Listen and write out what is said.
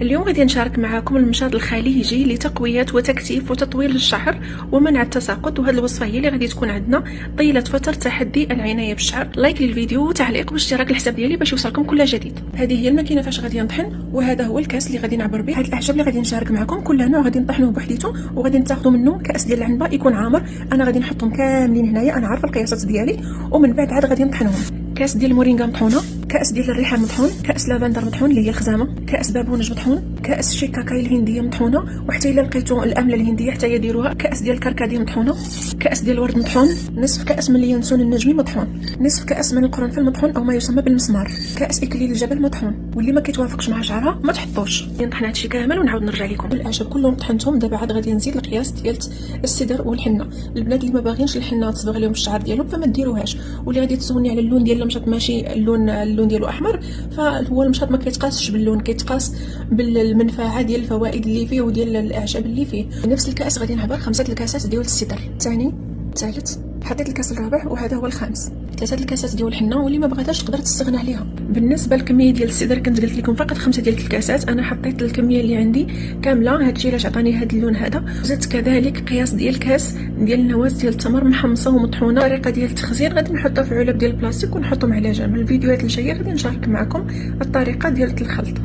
اليوم غادي نشارك معكم المشاط الخليجي لتقوية وتكثيف وتطويل الشعر ومنع التساقط، وهذه الوصفه هي اللي غادي تكون عندنا طيله فتره تحدي العنايه بالشعر. لايك للفيديو وتعليق واشتراك الحساب ديالي باش يوصلكم كل جديد. هذه هي الماكينه فاش غادي نطحن، وهذا هو الكاس اللي غادي نعبر به. هاد الاعشاب اللي غادي نشارك معكم كل نوع غادي نطحنوه بوحديته، وغادي ناخذوا منه كاس ديال العنبه يكون عامر. انا غادي نحطهم كاملين هنايا، انا عارفه القياسات ديالي، ومن بعد عاد غادي نطحنهم. كاس ديال المورينغا مطحونه، كاس ديال الريحان مطحون، كاس لافندر مطحون اللي هي الخزامه، كاس بابونج مطحون، كاس شيكاكاي الهنديه مطحونه، وحتى الا لقيتو الامله الهنديه حتى هي ديروها، كاس ديال الكركديه مطحونه، كاس ديال الورد مطحون، نصف كاس من اليانسون النجمي مطحون، نصف كاس من القرنفل مطحون او ما يسمى بالمسمار، كاس اكليل الجبل مطحون. واللي ما كيتوافقش مع شعرها ما تحطوش. نطحن هادشي كامل ونعاود نرجع لكم. الاعشاب كلهم طحنتهم، دابا عاد غادي نزيد القياس ديال السدر والحنه. البنات اللي ما باغينش الحنه تصبغ لهم الشعر ديالهم فما ديروهاش، واللي غادي تسولني على اللون ديال المشط ماشي اللون ديالو احمر، فهو المشط ما كيتقاسش باللون، كيتقاس بالمنفعه ديال الفوائد اللي فيه وديال الاعشاب اللي فيه. نفس الكاس غادي نعبر 5 الكاسات ديال السدر، الثاني الثالث، حطيت الكاس الرابع وهذا هو الخامس، 3 الكاسات ديال الحنه، واللي ما بغاتهاش تقدر تستغنى عليها. بالنسبه للكميه ديال السدر كنت قلت لكم فقط 5 ديال الكاسات، انا حطيت الكميه اللي عندي كامله. هادشي علاش عطاني هذا اللون هذا. زدت كذلك قياس ديال كاس ديال النواة ديال التمر محمصه ومطحونه. الطريقه ديال التخزين غادي نحطها في علب ديال البلاستيك ونحطهم على جنب. الفيديوهات الجايه غادي نشارك معكم الطريقه ديال الخلط.